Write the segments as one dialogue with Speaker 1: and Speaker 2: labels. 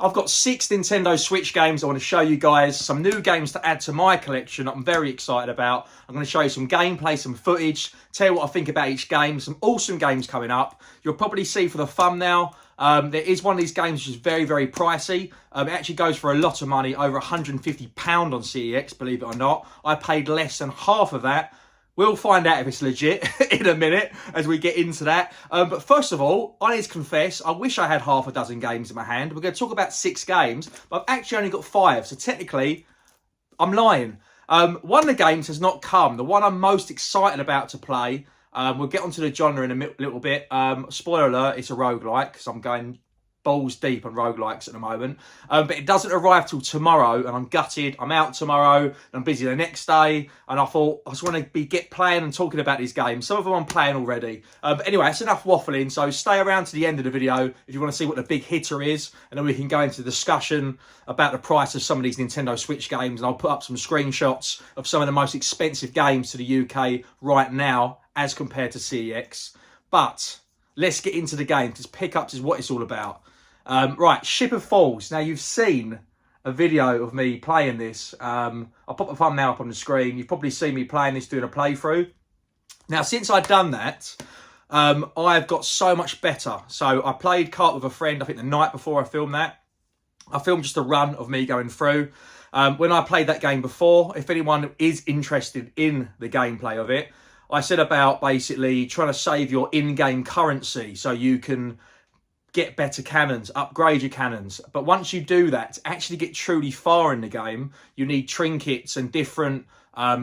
Speaker 1: I've got 6 Nintendo Switch games I want to show you guys. Some new games to add to my collection that I'm very excited about. I'm going to show you some gameplay, some footage, tell you what I think about each game. Some awesome games coming up. You'll probably see for the thumbnail, there is one of these games which is very, very pricey. It actually goes for a lot of money, over £150 on CEX, believe it or not. I paid less than half of that. We'll find out if it's legit in a minute as we get into that. But first of all, I need to confess, I wish I had half a dozen games in my hand. We're going to talk about 6 games, but I've actually only got 5. So technically, I'm lying. One of the games has not come. The one I'm most excited about to play, we'll get onto the genre in a little bit. Spoiler alert, it's a roguelike, because I'm going balls deep on roguelikes at the moment. But it doesn't arrive till tomorrow, and I'm gutted. I'm out tomorrow, and I'm busy the next day, and I thought I just want to get playing and talking about these games. Some of them I'm playing already. But anyway, that's enough waffling, so stay around to the end of the video if you want to see what the big hitter is, and then we can go into the discussion about the price of some of these Nintendo Switch games, and I'll put up some screenshots of some of the most expensive games to the UK right now as compared to CEX. But let's get into the game, because pickups is what it's all about. Right, Ship of Fools. Now, you've seen a video of me playing this. I'll pop a thumbnail up on the screen. You've probably seen me playing this, doing a playthrough. Now, since I've done that, I've got so much better. So I played kart with a friend, I think the night before I filmed that. I filmed just a run of me going through. When I played that game before, if anyone is interested in the gameplay of it, I said about basically trying to save your in-game currency so you can get better cannons, upgrade your cannons. But once you do that, to actually get truly far in the game, you need trinkets and different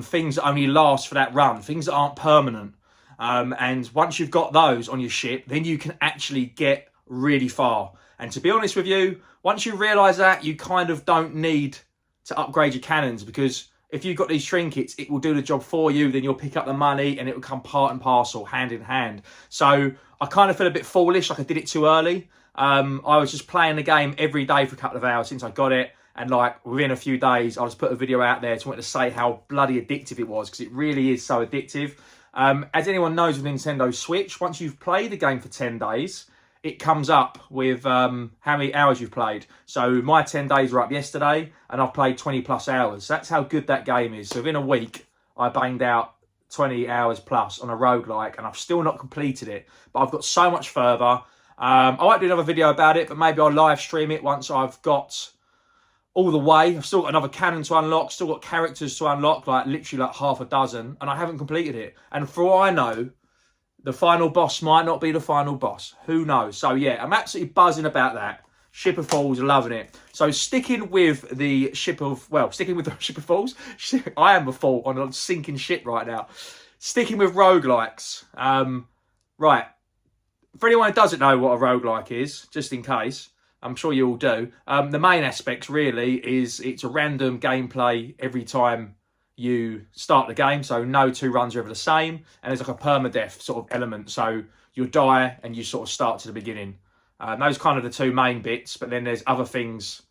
Speaker 1: things that only last for that run, things that aren't permanent. And once you've got those on your ship, then you can actually get really far. And to be honest with you, once you realise that, you kind of don't need to upgrade your cannons, because if you've got these trinkets, it will do the job for you. Then you'll pick up the money and it will come part and parcel, hand in hand. So I kind of feel a bit foolish, like I did it too early. I was just playing the game every day for a couple of hours since I got it. And like within a few days, I just put a video out there to want to say how bloody addictive it was, because it really is so addictive. As anyone knows with Nintendo Switch, once you've played the game for 10 days, it comes up with how many hours you've played. So my 10 days were up yesterday, and I've played 20 plus hours. That's how good that game is. So within a week, I banged out 20 hours plus on a roguelike, and I've still not completed it. But I've got so much further. I won't do another video about it, but maybe I'll live stream it once I've got all the way. I've still got another cannon to unlock, still got characters to unlock, like literally like half a dozen, and I haven't completed it. And for all I know, the final boss might not be the final boss. Who knows? So yeah, I'm absolutely buzzing about that. Ship of Fools, loving it. So sticking with the Ship of Fools. I am a fool on a sinking ship right now. Sticking with roguelikes. Right. For anyone who doesn't know what a roguelike is, just in case, I'm sure you all do. The main aspects really is it's a random gameplay every time you start the game, so no 2 runs are ever the same, and there's like a permadeath sort of element, so you'll die and you sort of start to the beginning. Those kind of the 2 main bits, but then there's other things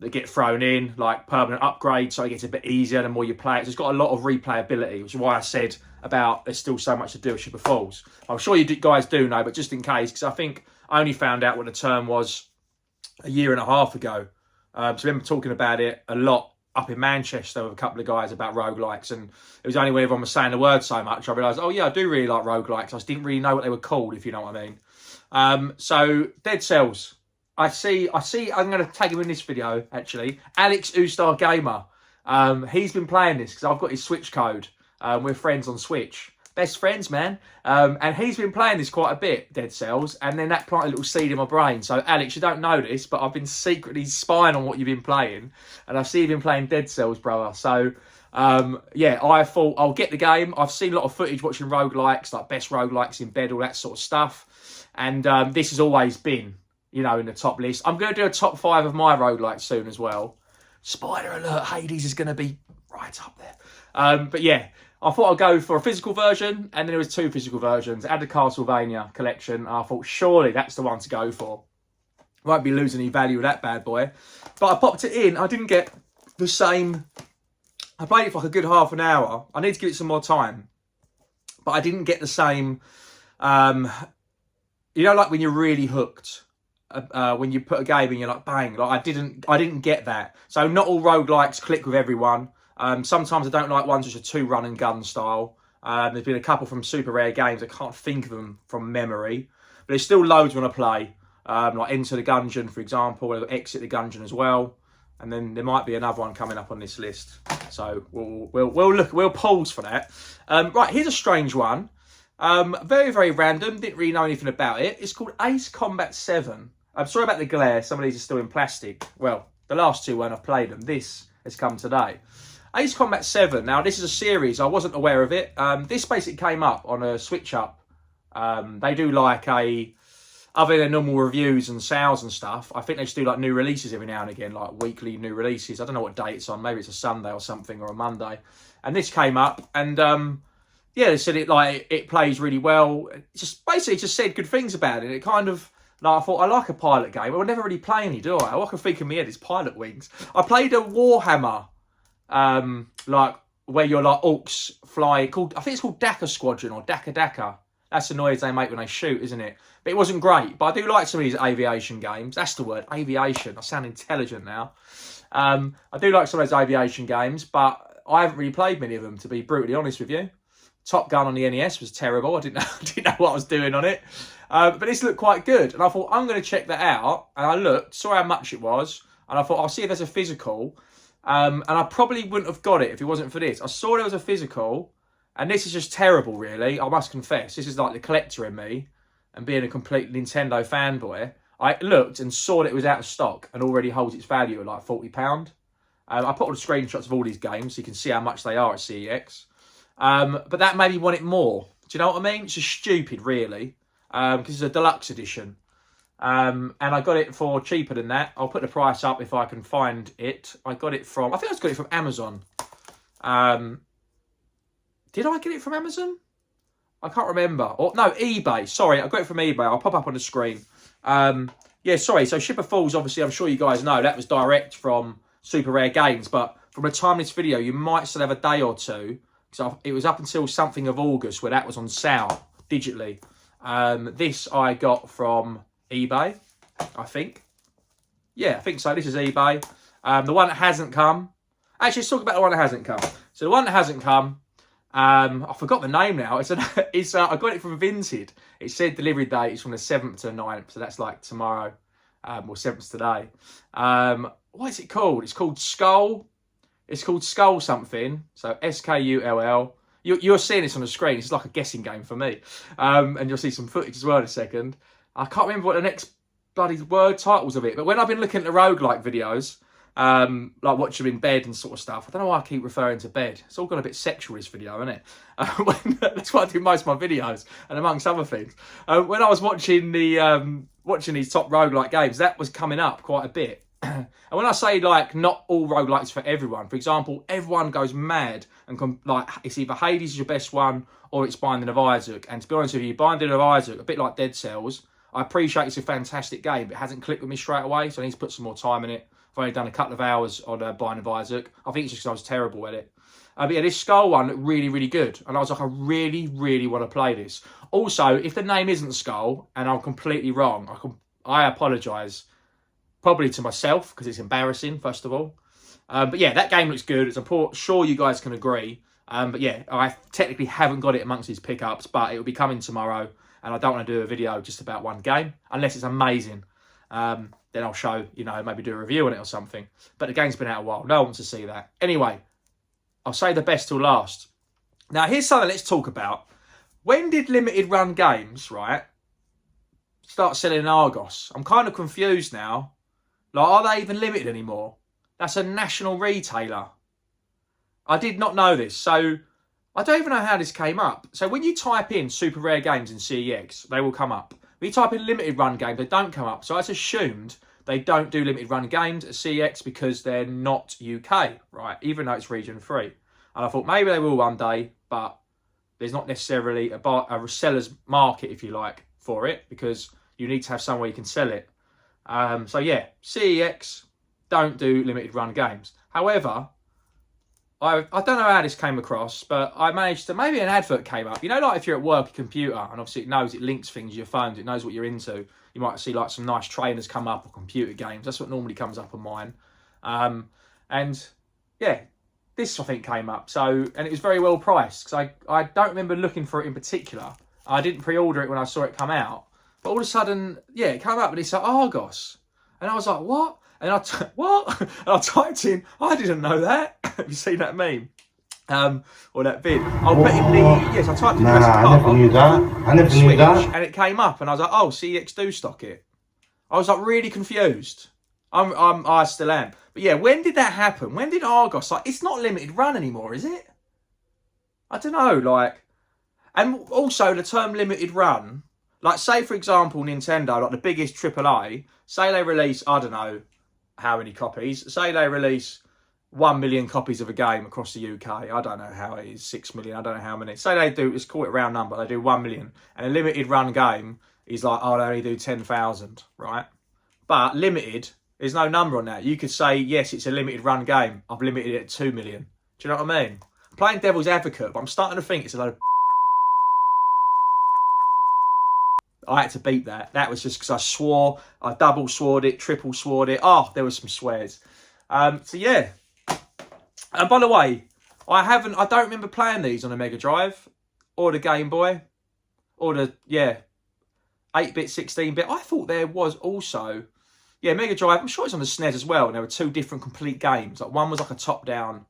Speaker 1: that get thrown in, like permanent upgrades, so it gets a bit easier the more you play it. So it's got a lot of replayability, which is why I said about there's still so much to do with Ship of Fools. I'm sure you guys do know, but just in case, because I think I only found out what the term was a year and a half ago. So I remember talking about it a lot up in Manchester with a couple of guys about roguelikes, and it was only when everyone was saying the word so much I realised, oh yeah, I do really like roguelikes. I just didn't really know what they were called, if you know what I mean. So Dead Cells, I see I'm going to tag him in this video actually, Alex Ustar Gamer. He's been playing this because I've got his Switch code. We're friends on Switch, best friends, man. And he's been playing this quite a bit, Dead Cells, and then that planted a little seed in my brain. So Alex, you don't know this, but I've been secretly spying on what you've been playing, and I see you've been playing Dead Cells, brother. So yeah, I thought I'll get the game. I've seen a lot of footage watching roguelikes, like best roguelikes in bed, all that sort of stuff, and this has always been, you know, in the top list. I'm going to do a top 5 of my roguelikes soon as well. Spoiler alert, Hades is going to be right up there. But yeah, I thought I'd go for a physical version, and then there was 2 physical versions. I had the Castlevania collection, and I thought surely that's the one to go for. Won't be losing any value with that bad boy. But I popped it in. I didn't get the same. I played it for like a good half an hour. I need to give it some more time. But I didn't get the same, you know, like when you're really hooked when you put a game in, you're like, bang, like I didn't get that. So not all roguelikes click with everyone. Sometimes I don't like ones which are too run and gun style. There's been a couple from super rare games. I can't think of them from memory, but there's still loads I want to play. Like Enter the Gungeon, for example, or Exit the Gungeon as well. And then there might be another one coming up on this list. So we'll pause for that. Right, here's a strange one. Very, very random. Didn't really know anything about it. It's called Ace Combat 7. I'm sorry about the glare. Some of these are still in plastic. Well, the last two when I've played them. This has come today. Ace Combat 7. Now, this is a series. I wasn't aware of it. This basically came up on a Switch Up. They do like other than normal reviews and sales and stuff, I think they just do like new releases every now and again, like weekly new releases. I don't know what day it's on. Maybe it's a Sunday or something, or a Monday. And this came up, and yeah, they said it plays really well. It just basically just said good things about it. It kind of, like, I thought, I like a pilot game. I never really play any, do I? All I can think in my head is Pilot Wings. I played a Warhammer, like where you're like orcs fly. I think it's called Dakka Squadron or Dakka. That's the noise they make when they shoot, isn't it? But it wasn't great. But I do like some of these aviation games. That's the word, aviation. I sound intelligent now. I do like some of those aviation games, but I haven't really played many of them, to be brutally honest with you. Top Gun on the NES was terrible. I didn't know what I was doing on it. But this looked quite good. And I thought, I'm going to check that out. And I looked, saw how much it was. And I thought, I'll see if there's a physical. And I probably wouldn't have got it if it wasn't for this. I saw there was a physical. And this is just terrible, really. I must confess. This is like the collector in me. And being a complete Nintendo fanboy. I looked and saw that it was out of stock. And already holds its value at like £40. I put all the screenshots of all these games. So you can see how much they are at CEX. But that made me want it more. Do you know what I mean? It's just stupid, really. Because it's a deluxe edition. And I got it for cheaper than that. I'll put the price up if I can find it. I think I just got it from Amazon. Did I get it from Amazon? I can't remember. Or no, eBay. Sorry, I got it from eBay. I'll pop up on the screen. Yeah, sorry. So Ship of Fools, obviously, I'm sure you guys know, that was direct from Super Rare Games. But from the time of this video, you might still have a day or two. So it was up until something of August where that was on sale digitally. This I got from eBay, I think. Yeah, I think so. This is eBay. The one that hasn't come. Actually, let's talk about the one that hasn't come. So the one that hasn't come, I forgot the name now. I got it from Vinted. It said delivery date is from the 7th to the 9th. So that's like tomorrow, or 7th today. What is it called? It's called Skull. It's called Skull something. So SKULL. You're seeing this on the screen. It's like a guessing game for me. And you'll see some footage as well in a second. I can't remember what the next bloody word titles of it. But when I've been looking at the roguelike videos, like watching them in bed and sort of stuff, I don't know why I keep referring to bed. It's all gone a bit sexual, this video, isn't it? That's what I do most of my videos, and amongst other things. When I was watching watching these top roguelike games, that was coming up quite a bit. And when I say, like, not all roguelikes for everyone, for example, everyone goes mad and like, it's either Hades is your best one or it's Binding of Isaac. And to be honest with you, Binding of Isaac, a bit like Dead Cells, I appreciate it's a fantastic game, but it hasn't clicked with me straight away, so I need to put some more time in it. I've only done a couple of hours on Binding of Isaac. I think it's just because I was terrible at it. But yeah, this Skull one looked really, really good. And I was like, I really, really want to play this. Also, if the name isn't Skull and I'm completely wrong, I apologise. Probably to myself, because it's embarrassing, first of all. But yeah, that game looks good. I'm sure you guys can agree. But yeah, I technically haven't got it amongst these pickups, but it will be coming tomorrow. And I don't want to do a video just about one game, unless it's amazing. Then I'll show, maybe do a review on it or something. But the game's been out a while. No one wants to see that. Anyway, I'll save the best till last. Now, here's something let's talk about. When did limited run games, right, start selling in Argos? I'm kind of confused now. Like, are they even limited anymore? That's a national retailer. I did not know this. So, I don't even know how this came up. So, when you type in super rare games in CEX, they will come up. When you type in limited run games, they don't come up. So, I just assumed they don't do limited run games at CEX because they're not UK, right? Even though it's region 3. And I thought maybe they will one day, but there's not necessarily a seller's market, if you like, for it, because you need to have somewhere you can sell it. So yeah, CEX don't do limited run games. However, I don't know how this came across, but I managed to, maybe an advert came up. You know, like if you're at work, a computer, and obviously it knows, it links things to your phones, it knows what you're into. You might see like some nice trainers come up or computer games. That's what normally comes up on mine. And yeah, this I think came up. So, and it was very well priced because I don't remember looking for it in particular. I didn't pre-order it when I saw it come out. But all of a sudden, yeah, it came up and it's like Argos. And I was like, what? And what? And I typed in, I didn't know that. Have you seen that meme? Or that vid? I'll bet in the, yes, I typed in
Speaker 2: I never knew that. I never knew that.
Speaker 1: And it came up and I was like, oh, CX do stock it. I was like really confused. I still am. But yeah, when did that happen? When did Argos, like, it's not limited run anymore, is it? I don't know, like, and also the term limited run, like say for example, Nintendo, like the biggest AAA, say they release, I don't know how many copies, say they release 1 million copies of a game across the UK. I don't know how it is, 6 million, I don't know how many. Say they do, let's call it a round number, they do 1 million. And a limited run game is like, oh, they only do 10,000, right? But limited, there's no number on that. You could say, yes, it's a limited run game. I've limited it at 2 million. Do you know what I mean? I'm playing devil's advocate, but I'm starting to think it's a load of I had to beat that. That was just because I swore. I double swored it, triple swored it. Oh, there was some swears. So yeah. And by the way, I don't remember playing these on a Mega Drive or the Game Boy or the 8-bit, 16-bit. I thought there was also Mega Drive. I'm sure it's on the SNES as well. And there were two different complete games. Like one was like a top-down.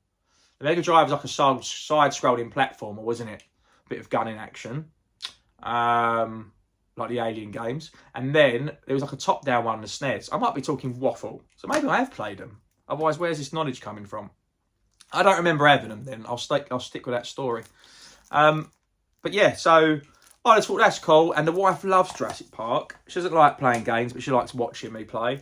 Speaker 1: The Mega Drive was like a side-scrolling platformer, wasn't it? A bit of gunning action. Like the Alien games. And then there was like a top-down one on the SNES. I might be talking waffle. So maybe I have played them. Otherwise, where's this knowledge coming from? I don't remember having them then. I'll stick with that story. But yeah, so I just thought that's cool. And the wife loves Jurassic Park. She doesn't like playing games, but she likes watching me play.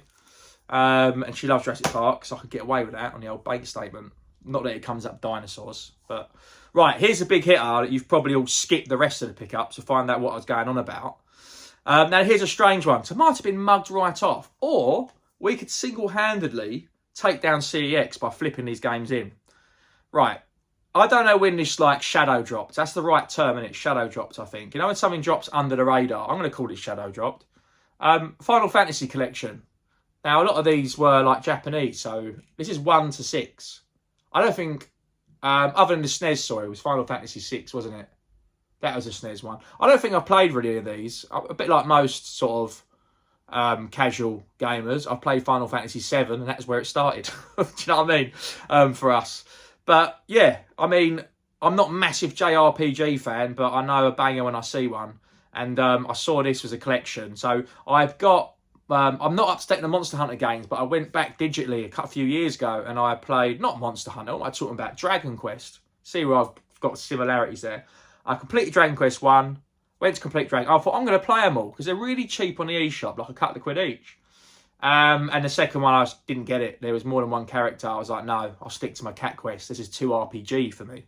Speaker 1: And she loves Jurassic Park, so I could get away with that on the old bank statement. Not that it comes up dinosaurs, but... Right, here's a big hitter that you've probably all skipped the rest of the pickups to find out what I was going on about. Now, here's a strange one. So, it might have been mugged right off. Or, we could single-handedly take down CEX by flipping these games in. Right. I don't know when this, like, shadow dropped. That's the right term, and it's shadow dropped, I think. You know when something drops under the radar? I'm going to call it shadow dropped. Final Fantasy Collection. Now, a lot of these were, like, Japanese. So, this is 1 to 6. I don't think... other than the SNES, sorry, it was Final Fantasy 6, wasn't it? That was a SNES one. I don't think I've played really any of these. A bit like most sort of casual gamers. I've played Final Fantasy 7 and that's where it started. Do you know what I mean? For us. But yeah, I mean, I'm not a massive JRPG fan, but I know a banger when I see one. And I saw this was a collection. So I've got... I'm not up to date on the Monster Hunter games, but I went back digitally a few years ago and I played, not Monster Hunter, what am I talking about? Dragon Quest. See where I've got similarities there. I completed Dragon Quest 1, went to complete Dragon. I thought, I'm going to play them all because they're really cheap on the eShop, like a couple of quid each. And the second one, I just didn't get it. There was more than one character. I was like, no, I'll stick to my Cat Quest. This is too RPG for me.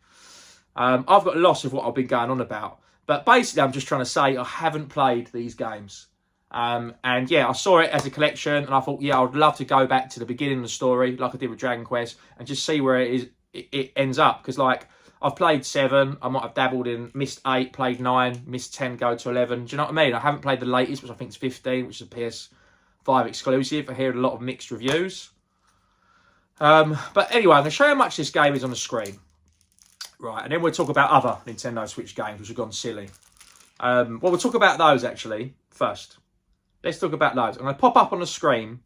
Speaker 1: I've got lots of what I've been going on about. But basically, I'm just trying to say I haven't played these games. And yeah, I saw it as a collection and I thought, yeah, I'd love to go back to the beginning of the story like I did with Dragon Quest and just see where it ends up. Because like, I've played 7, I might have dabbled in, missed 8, played 9, missed 10, go to 11. Do you know what I mean? I haven't played the latest, which I think is 15, which is a PS5 exclusive. I hear a lot of mixed reviews. But anyway, I'm going to show you how much this game is on the screen. Right, and then we'll talk about other Nintendo Switch games, which have gone silly. Well, we'll talk about those, actually, first. Let's talk about those. I'm going to pop up on the screen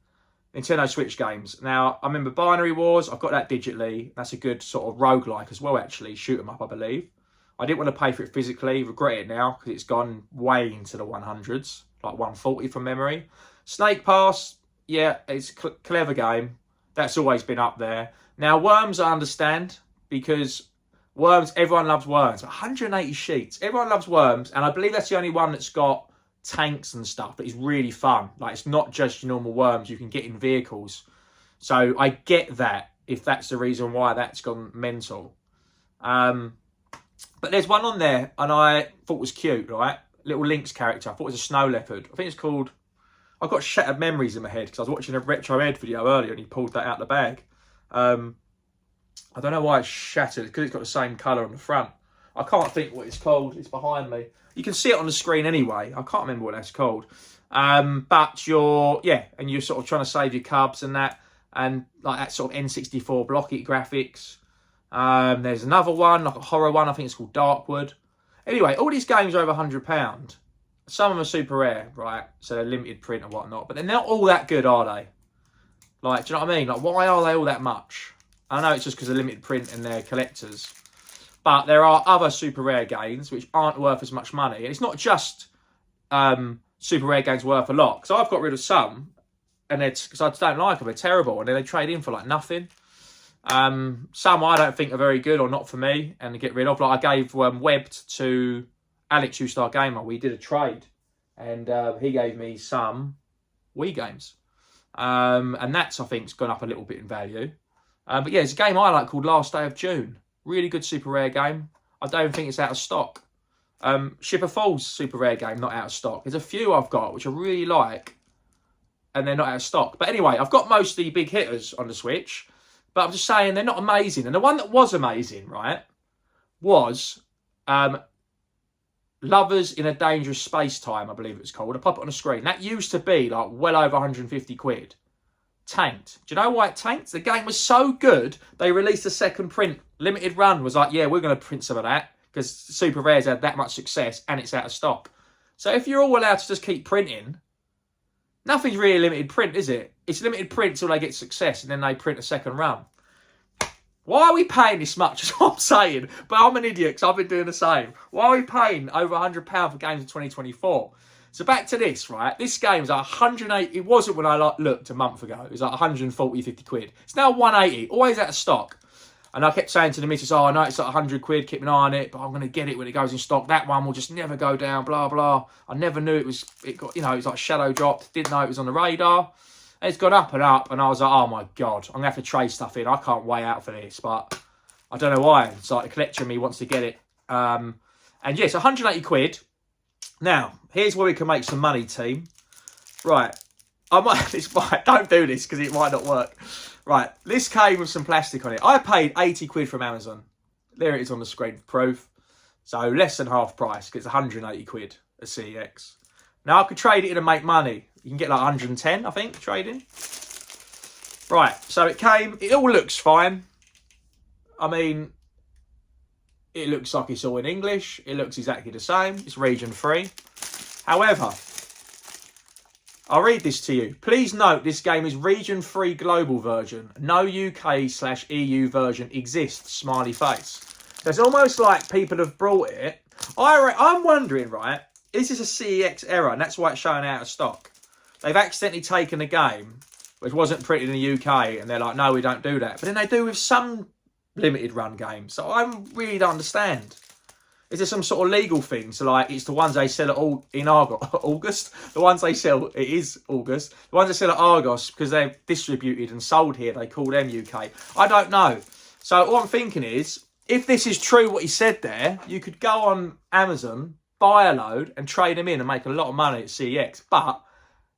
Speaker 1: Nintendo Switch games. Now, I remember Binary Wars. I've got that digitally. That's a good sort of roguelike as well, actually. Shoot 'em up, I believe. I didn't want to pay for it physically. Regret it now because it's gone way into the 100s. Like 140 from memory. Snake Pass. Yeah, it's a clever game. That's always been up there. Now, Worms, I understand. Because Worms, everyone loves Worms. 180 sheets. Everyone loves Worms. And I believe that's the only one that's got tanks and stuff, but it's really fun. Like, it's not just your normal Worms you can get in vehicles. So I get that, if that's the reason why that's gone mental. But there's one on there and I thought was cute, right? Little Lynx character. I thought it was a snow leopard. I think it's called... I've got shattered memories in my head because I was watching a Retro Ed video earlier and he pulled that out of the bag. I don't know why it's shattered, because it's got the same colour on the front. I can't think what it's called. It's behind me. You can see it on the screen anyway. I can't remember what that's called. But and you're sort of trying to save your cubs and that, and like that sort of N64 blocky graphics. There's another one, like a horror one. I think it's called Darkwood. Anyway, all these games are over £100. Some of them are super rare, right? So they're limited print and whatnot. But they're not all that good, are they? Like, do you know what I mean? Like, why are they all that much? I know it's just because they're limited print and they're collectors. But there are other super rare games which aren't worth as much money. And it's not just super rare games worth a lot. Because I've got rid of some, and it's because I just don't like them. They're terrible. And then they trade in for like nothing. Some I don't think are very good or not for me, and to get rid of. Like I gave Webbed to Alex, U-Star Gamer. We did a trade, and he gave me some Wii games, and that's I think's gone up a little bit in value. But yeah, it's a game I like called Last Day of June. Really good super rare game. I don't think it's out of stock. Ship of Fools super rare game, not out of stock. There's a few I've got which I really like, and they're not out of stock. But anyway, I've got most of the big hitters on the Switch. But I'm just saying they're not amazing. And the one that was amazing, right, was Lovers in a Dangerous Space Time, I believe it was called. I'll pop it on the screen. That used to be like well over 150 quid. Tanked. Do you know why it tanked? The game was so good, they released a second print. Limited Run was like, yeah, we're going to print some of that because Super Rare's had that much success and it's out of stock. So if you're all allowed to just keep printing, nothing's really limited print, is it? It's limited print till they get success and then they print a second run. Why are we paying this much is what I'm saying. But I'm an idiot because I've been doing the same. Why are we paying over £100 for games in 2024? So back to this, right? This game's like 180. It wasn't when I looked a month ago. It was like 140, 50 quid. It's now 180, always out of stock. And I kept saying to the missus, oh, I know it's like 100 quid, keep an eye on it, but I'm going to get it when it goes in stock. That one will just never go down, blah, blah. I never knew it got, it was like shadow dropped. Didn't know it was on the radar. And it's gone up, and I was like, oh my God, I'm going to have to trade stuff in. I can't wait out for this, but I don't know why. It's like the collector in me wants to get it. And yes, 180 quid. Now, here's where we can make some money, team. Right. Don't do this because it might not work. Right. This came with some plastic on it. I paid 80 quid from Amazon. There it is on the screen for proof. So less than half price because it's 180 quid a CEX. Now, I could trade it in and make money. You can get like 110, I think, trading. Right. So it came. It all looks fine. I mean, it looks like it's all in English. It looks exactly the same. It's region free. However, I'll read this to you. Please note this game is region free global version. No UK/EU version exists. Smiley face. So it's almost like people have brought it. I'm wondering, right? Is this a CEX error? And that's why it's showing out of stock. They've accidentally taken a game which wasn't printed in the UK and they're like, no, we don't do that. But then they do with some limited run games. So I really don't understand. Is there some sort of legal thing? So like, it's the ones they sell at in August. The ones they sell, it is August. The ones they sell at Argos, because they're distributed and sold here, they call them UK. I don't know. So all I'm thinking is, if this is true what he said there, you could go on Amazon, buy a load and trade them in and make a lot of money at CEX. But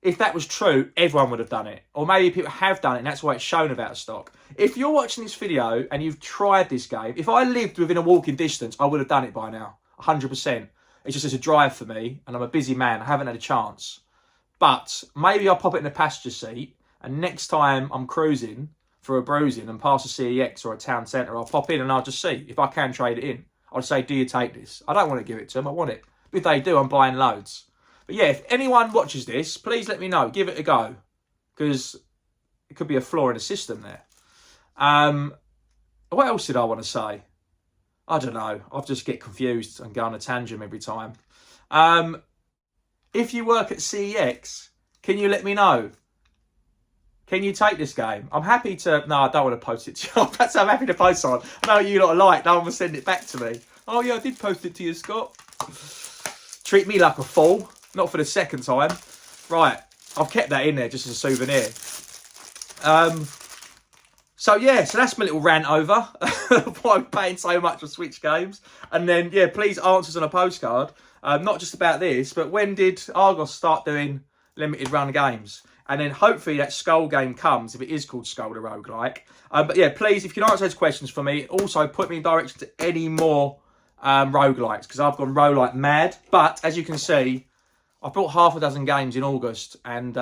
Speaker 1: if that was true, everyone would have done it. Or maybe people have done it and that's why it's shown about a stock. If you're watching this video and you've tried this game, if I lived within a walking distance, I would have done it by now. 100%. It's just it's a drive for me and I'm a busy man. I haven't had a chance. But maybe I'll pop it in the passenger seat and next time I'm cruising for a bruising and pass a CEX or a town centre, I'll pop in and I'll just see if I can trade it in. I'll say, do you take this? I don't want to give it to them. I want it. But if they do, I'm buying loads. But yeah, if anyone watches this, please let me know. Give it a go. Because it could be a flaw in the system there. What else did I want to say? I don't know. I just get confused and go on a tangent every time. If you work at CEX, can you let me know? Can you take this game? I'm happy to... No, I don't want to post it to you. That's I'm happy to post on. I know you lot are like. No one will send it back to me. Oh, yeah, I did post it to you, Scott. Treat me like a fool. Not for the second time. Right. I've kept that in there just as a souvenir. So, yeah. So, that's my little rant over. Why I'm paying so much for Switch games. And then, yeah, please answers on a postcard. Not just about this, but when did Argos start doing limited run games? And then hopefully that Skull game comes, if it is called Skull the Roguelike. But yeah, please, if you can answer those questions for me, also put me in direction to any more roguelikes, because I've gone roguelike mad. But as you can see, I bought half a dozen games in August, and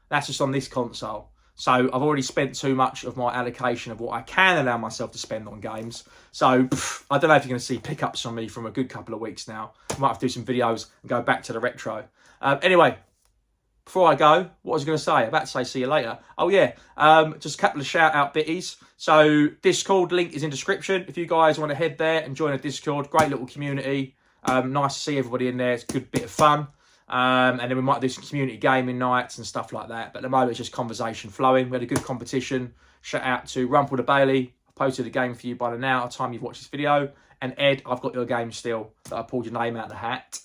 Speaker 1: that's just on this console. So I've already spent too much of my allocation of what I can allow myself to spend on games. So I don't know if you're going to see pickups from me from a good couple of weeks now. I might have to do some videos and go back to the retro. Anyway, before I go, what was I going to say? I'm about to say see you later. Oh yeah, just a couple of shout out bitties. So Discord link is in description. If you guys want to head there and join a Discord, great little community. Nice to see everybody in there. It's a good bit of fun. And then we might do some community gaming nights and stuff like that. But at the moment, it's just conversation flowing. We had a good competition. Shout out to Rumple the Bailey. I posted a game for you by the now time you've watched this video. And Ed, I've got your game still that I pulled your name out of the hat.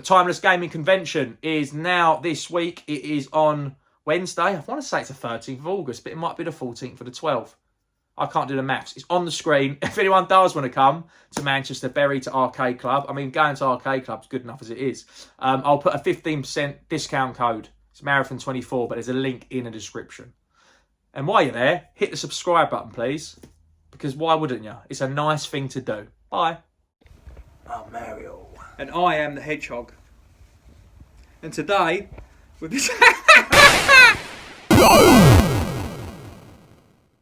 Speaker 1: Timeless Gaming Convention is now this week. It is on Wednesday. I want to say it's the 13th of August, but it might be the 14th or the 12th. I can't do the maths. It's on the screen. If anyone does want to come to Manchester, Bury to Arcade Club, I mean, going to Arcade Club is good enough as it is. I'll put a 15% discount code. It's Marathon24, but there's a link in the description. And while you're there, hit the subscribe button, please. Because why wouldn't you? It's a nice thing to do. Bye. I'm Mario. And I am the Hedgehog. And today, with this...